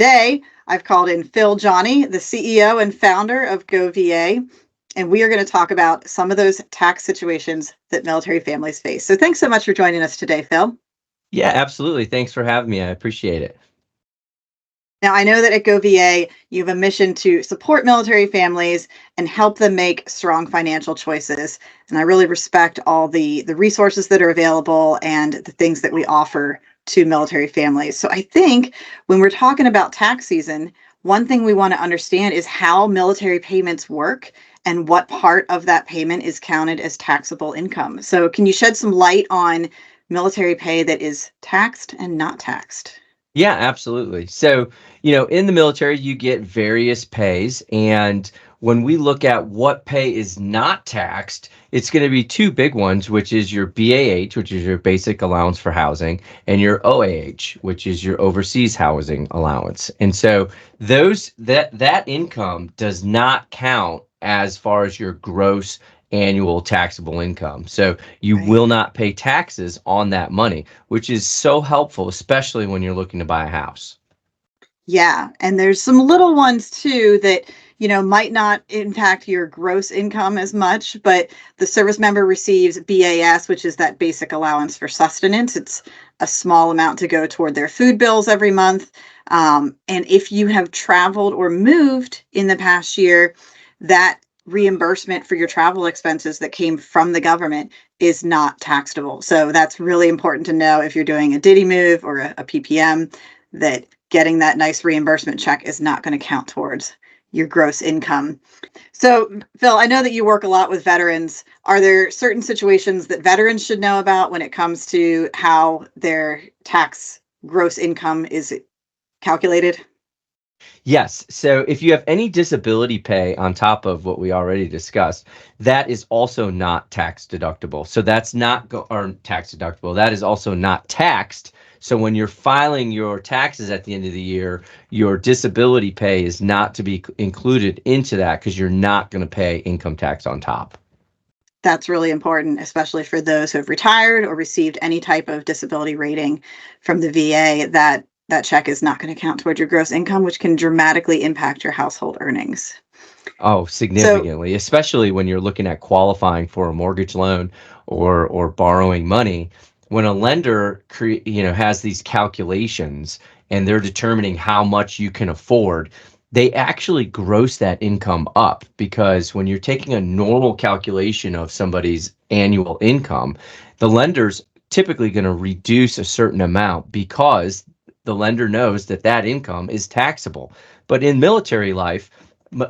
today I've called in Phil Johnny, the CEO and founder of GoVA, and we are going to talk about some of those tax situations that military families face. So thanks so much for joining us today, Phil. Yeah, absolutely. Thanks for having me. I appreciate it. Now, I know that at GoVA, you have a mission to support military families and help them make strong financial choices. And I really respect all the resources that are available and the things that we offer to military families. So I think when we're talking about tax season, one thing we want to understand is how military payments work and what part of that payment is counted as taxable income. So can you shed some light on military pay that is taxed and not taxed? Yeah, absolutely. So, in the military, you get various pays. And when we look at what pay is not taxed, it's going to be two big ones, which is your BAH, which is your basic allowance for housing, and your OAH, which is your overseas housing allowance. And so that income does not count as far as your gross annual taxable income. So you Right. will not pay taxes on that money, which is so helpful, especially when you're looking to buy a house. Yeah, and there's some little ones too that, might not impact your gross income as much, but the service member receives BAS, which is that basic allowance for sustenance. It's a small amount to go toward their food bills every month. And if you have traveled or moved in the past year, that reimbursement for your travel expenses that came from the government is not taxable. So that's really important to know if you're doing a Diddy move or a PPM, that getting that nice reimbursement check is not going to count towards your gross income. So, Phil, I know that you work a lot with veterans. Are there certain situations that veterans should know about when it comes to how their tax gross income is calculated? Yes. So if you have any disability pay on top of what we already discussed, that is also not tax deductible. So that's not or tax deductible. That is also not taxed. So when you're filing your taxes at the end of the year, your disability pay is not to be included into that because you're not going to pay income tax on top. That's really important, especially for those who have retired or received any type of disability rating from the VA, that check is not going to count toward your gross income, which can dramatically impact your household earnings. Oh, So, significantly, especially when you're looking at qualifying for a mortgage loan or borrowing money. When a lender has these calculations and they're determining how much you can afford, they actually gross that income up because when you're taking a normal calculation of somebody's annual income, the lender's typically going to reduce a certain amount because the lender knows that that income is taxable. But in military life,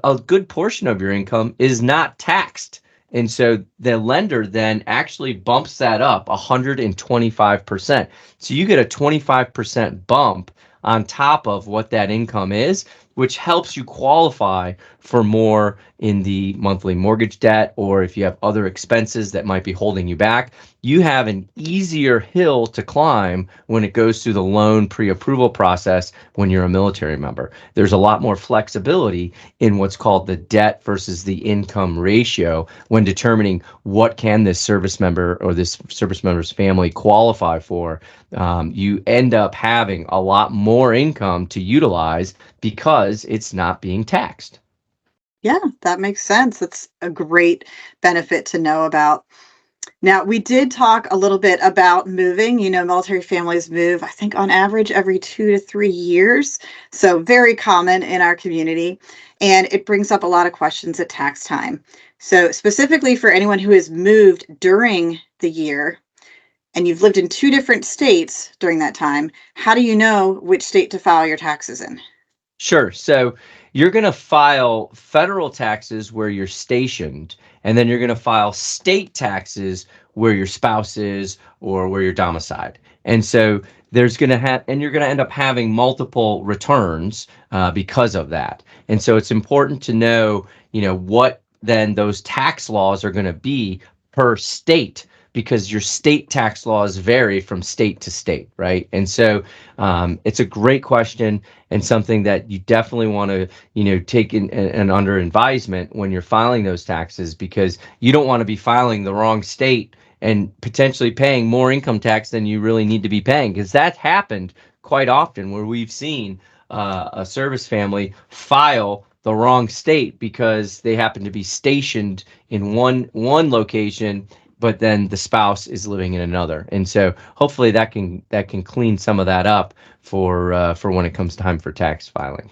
a good portion of your income is not taxed. And so the lender then actually bumps that up 125%. So you get a 25% bump on top of what that income is, which helps you qualify for more in the monthly mortgage debt, or if you have other expenses that might be holding you back, you have an easier hill to climb when it goes through the loan pre-approval process when you're a military member. There's a lot more flexibility in what's called the debt versus the income ratio when determining what can this service member or this service member's family qualify for. You end up having a lot more income to utilize because it's not being taxed. yeah, that makes sense. That's a great benefit to know about. Now, we did talk a little bit about moving. Military families move, I think, on average every 2 to 3 years. So, very common in our community. And it brings up a lot of questions at tax time. So, specifically for anyone who has moved during the year and you've lived in two different states during that time, how do you know which state to file your taxes in? Sure. So you're going to file federal taxes where you're stationed, and then you're going to file state taxes where your spouse is or where you're domiciled. And so you're going to end up having multiple returns because of that. And so it's important to know, what then those tax laws are going to be per state because your state tax laws vary from state to state, right? And so it's a great question and something that you definitely want to, take in under advisement when you're filing those taxes because you don't want to be filing the wrong state and potentially paying more income tax than you really need to be paying because that happened quite often where we've seen a service family file the wrong state because they happen to be stationed in one location, but then the spouse is living in another. And so hopefully that can clean some of that up for when it comes time for tax filing.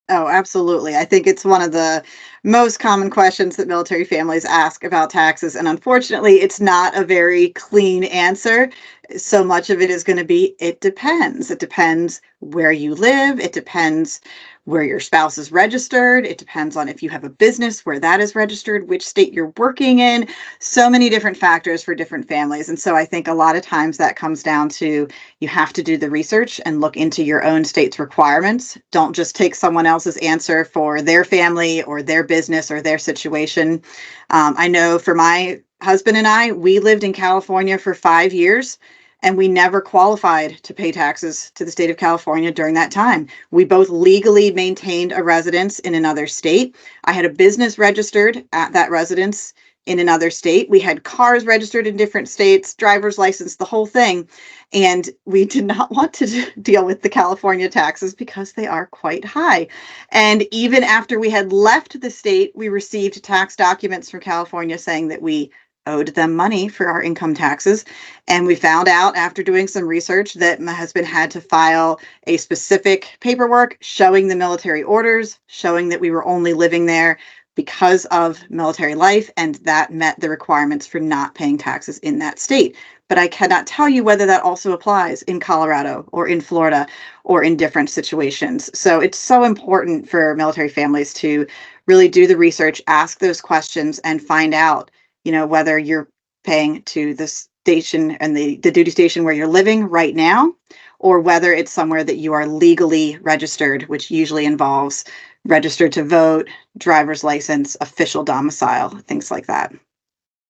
Oh, absolutely. I think it's one of the most common questions that military families ask about taxes. And unfortunately, it's not a very clean answer. So much of it is going to be, it depends. It depends where you live. It depends where your spouse is registered. It depends on if you have a business where that is registered, which state you're working in. So many different factors for different families. And so I think a lot of times that comes down to you have to do the research and look into your own state's requirements. Don't just take someone else's answer for their family or their business or their situation. I know for my husband and I, we lived in California for 5 years and we never qualified to pay taxes to the state of California during that time. We both legally maintained a residence in another state. I had a business registered at that residence in another state. We had cars registered in different states, driver's license, the whole thing. And we did not want to deal with the California taxes because they are quite high. And even after we had left the state, we received tax documents from California saying that we owed them money for our income taxes. And we found out after doing some research that my husband had to file a specific paperwork showing the military orders, showing that we were only living there because of military life, and that met the requirements for not paying taxes in that state. But I cannot tell you whether that also applies in Colorado or in Florida or in different situations. So it's so important for military families to really do the research, ask those questions, and find out, whether you're paying to the station and the duty station where you're living right now, or whether it's somewhere that you are legally registered, which usually involves registered to vote, driver's license, official domicile, things like that.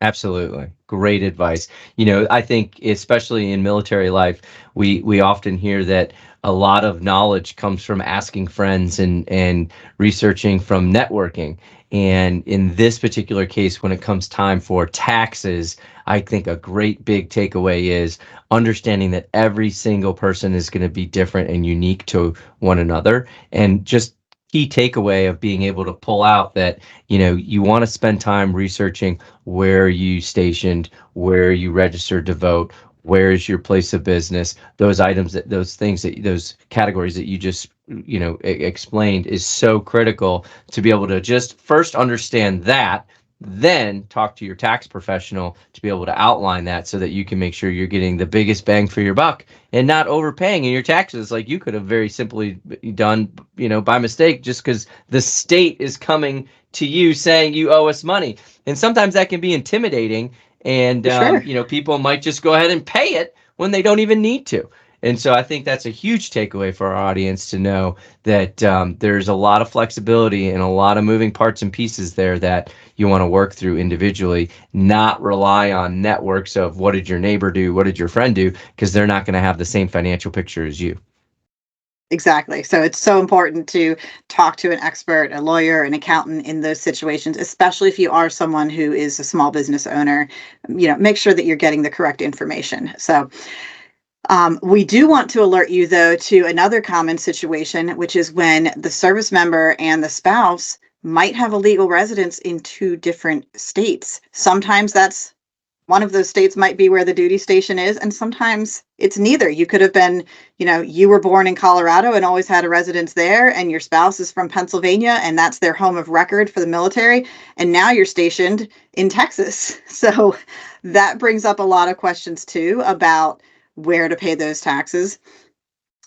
Absolutely. Great advice. I think especially in military life, we often hear that a lot of knowledge comes from asking friends and researching from networking. And in this particular case, when it comes time for taxes, I think a great big takeaway is understanding that every single person is going to be different and unique to one another. And just key takeaway of being able to pull out that, you want to spend time researching where you stationed, where you registered to vote, where is your place of business, those categories that you just explained is so critical to be able to just first understand that, then talk to your tax professional to be able to outline that so that you can make sure you're getting the biggest bang for your buck and not overpaying in your taxes like you could have very simply done, by mistake, just because the state is coming to you saying you owe us money. And sometimes that can be intimidating, and Sure. people might just go ahead and pay it when they don't even need to. And so I think that's a huge takeaway for our audience to know that there's a lot of flexibility and a lot of moving parts and pieces there that you want to work through individually, not rely on networks of what did your neighbor do, what did your friend do, because they're not going to have the same financial picture as you. Exactly. So it's so important to talk to an expert, a lawyer, an accountant in those situations, especially if you are someone who is a small business owner. Make sure that you're getting the correct information. So we do want to alert you, though, to another common situation, which is when the service member and the spouse might have a legal residence in two different states. Sometimes that's one of those states might be where the duty station is, and sometimes it's neither. You could have been, you were born in Colorado and always had a residence there, and your spouse is from Pennsylvania, and that's their home of record for the military, and now you're stationed in Texas. So that brings up a lot of questions, too, about where to pay those taxes.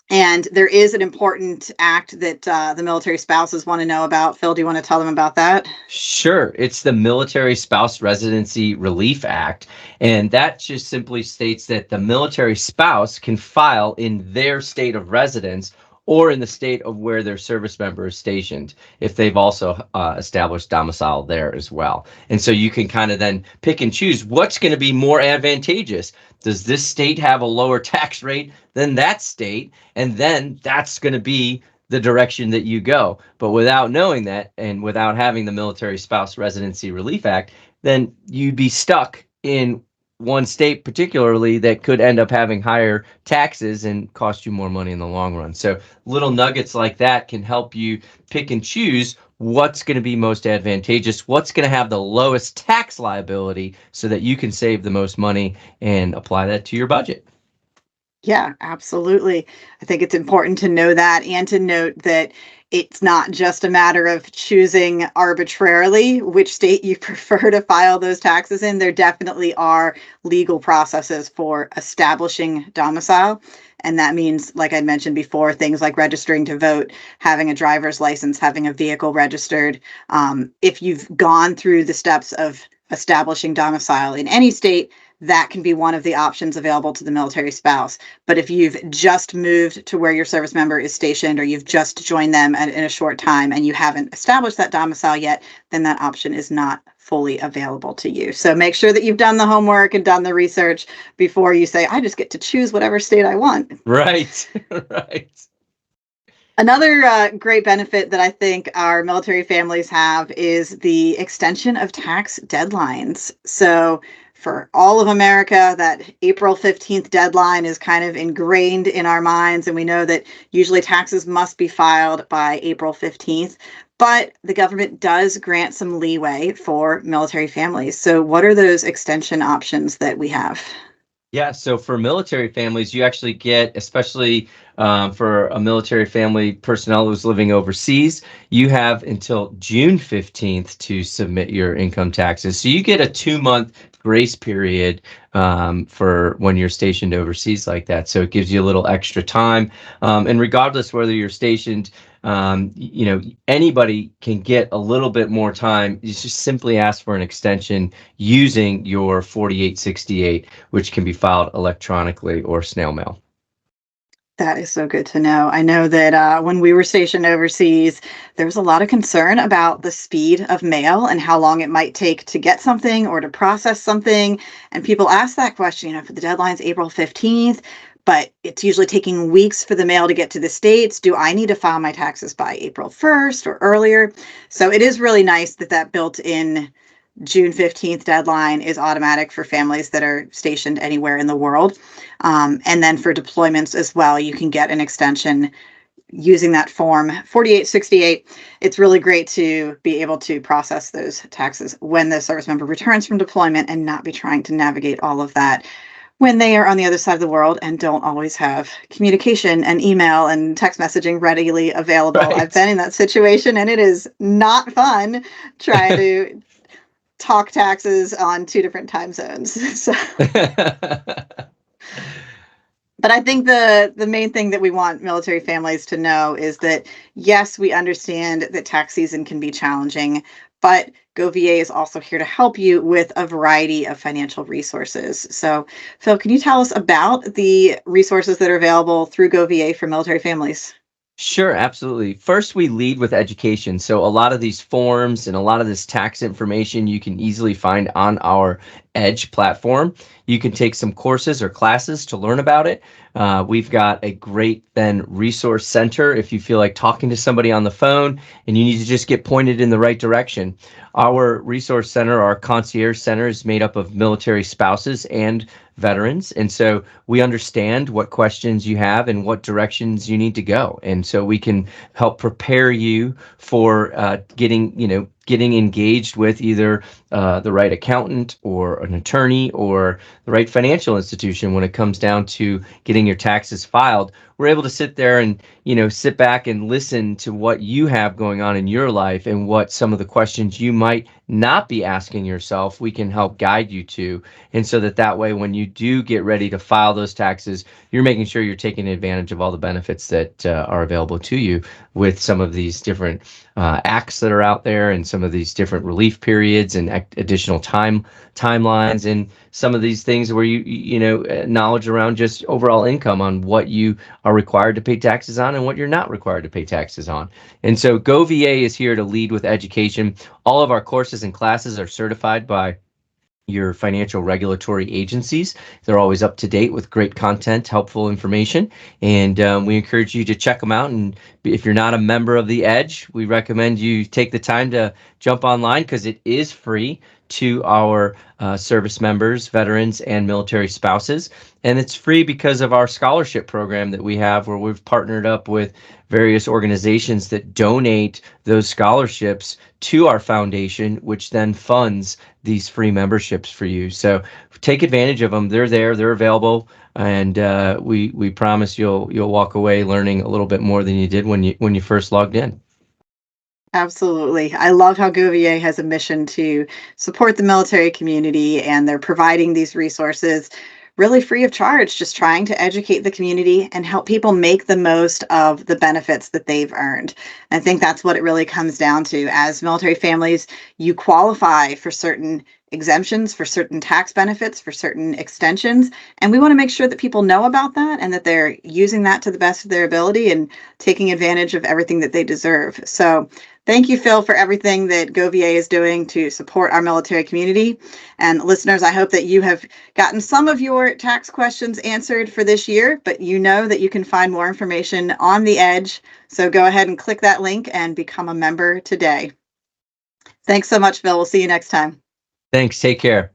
And there is an important act that the military spouses want to know about. Phil, do you want to tell them about that? Sure. It's the Military Spouse Residency Relief Act. And that just simply states that the military spouse can file in their state of residence or in the state of where their service member is stationed if they've also established domicile there as well. And so you can kind of then pick and choose what's going to be more advantageous. Does this state have a lower tax rate than that state? And then that's going to be the direction that you go. But without knowing that and without having the Military Spouse Residency Relief Act, then you'd be stuck in one state particularly that could end up having higher taxes and cost you more money in the long run. So little nuggets like that can help you pick and choose what's going to be most advantageous, what's going to have the lowest tax liability so that you can save the most money and apply that to your budget. Yeah, absolutely. I think it's important to know that and to note that it's not just a matter of choosing arbitrarily which state you prefer to file those taxes in. There definitely are legal processes for establishing domicile. And that means, like I mentioned before, things like registering to vote, having a driver's license, having a vehicle registered. If you've gone through the steps of establishing domicile in any state, that can be one of the options available to the military spouse. But if you've just moved to where your service member is stationed, or you've just joined them in a short time and you haven't established that domicile yet, then that option is not fully available to you. So make sure that you've done the homework and done the research before you say, I just get to choose whatever state I want. Right, right. Another great benefit that I think our military families have is the extension of tax deadlines. So for all of America, that April 15th deadline is kind of ingrained in our minds, and we know that usually taxes must be filed by April 15th. But the government does grant some leeway for military families. So what are those extension options that we have? Yeah, so for military families, you actually get, especially for a military family personnel who's living overseas, you have until June 15th to submit your income taxes. So you get a 2-month grace period for when you're stationed overseas like that. So it gives you a little extra time. And regardless whether you're stationed, anybody can get a little bit more time. You just simply ask for an extension using your 4868, which can be filed electronically or snail mail. That is so good to know. I know that when we were stationed overseas, there was a lot of concern about the speed of mail and how long it might take to get something or to process something. And people ask that question, for the deadline's April 15th, but it's usually taking weeks for the mail to get to the States. Do I need to file my taxes by April 1st or earlier? So it is really nice that that built-in June 15th deadline is automatic for families that are stationed anywhere in the world. And then for deployments as well, you can get an extension using that form 4868. It's really great to be able to process those taxes when the service member returns from deployment and not be trying to navigate all of that when they are on the other side of the world and don't always have communication and email and text messaging readily available. Right. I've been in that situation, and it is not fun trying to talk taxes on 2 different time zones. So, but I think the main thing that we want military families to know is that, yes, we understand that tax season can be challenging, but GoVA is also here to help you with a variety of financial resources. So, Phil, can you tell us about the resources that are available through GoVA for military families? Sure, absolutely. First, we lead with education. So a lot of these forms and a lot of this tax information you can easily find on our Edge platform. You can take some courses or classes to learn about it. We've got a great then resource center if you feel like talking to somebody on the phone and you need to just get pointed in the right direction. Our resource center, our concierge center, is made up of military spouses and veterans. And so we understand what questions you have and what directions you need to go. And so we can help prepare you for getting engaged with either the right accountant or an attorney or the right financial institution when it comes down to getting your taxes filed. We're able to sit there and, sit back and listen to what you have going on in your life and what some of the questions you might not be asking yourself, we can help guide you to. And so that way, when you do get ready to file those taxes, you're making sure you're taking advantage of all the benefits that are available to you with some of these different acts that are out there and some of these different relief periods and additional timelines and some of these things where knowledge around just overall income on what you are required to pay taxes on and what you're not required to pay taxes on. And so GoVA is here to lead with education. All of our courses and classes are certified by your financial regulatory agencies. They're always up to date with great content, helpful information, and we encourage you to check them out. And if you're not a member of the Edge, we recommend you take the time to jump online because it is free to our service members, veterans, and military spouses. And it's free because of our scholarship program that we have, where we've partnered up with various organizations that donate those scholarships to our foundation, which then funds these free memberships for you. So take advantage of them. They're there, they're available, and we promise you'll walk away learning a little bit more than you did when you first logged in. Absolutely. I love how GoVA has a mission to support the military community, and they're providing these resources really free of charge, just trying to educate the community and help people make the most of the benefits that they've earned. I think that's what it really comes down to. As military families, you qualify for certain exemptions, for certain tax benefits, for certain extensions, and we want to make sure that people know about that and that they're using that to the best of their ability and taking advantage of everything that they deserve. So thank you, Phil, for everything that GoVA is doing to support our military community. And listeners, I hope that you have gotten some of your tax questions answered for this year, but you know that you can find more information on the Edge. So go ahead and click that link and become a member today. Thanks so much, Phil. We'll see you next time. Thanks. Take care.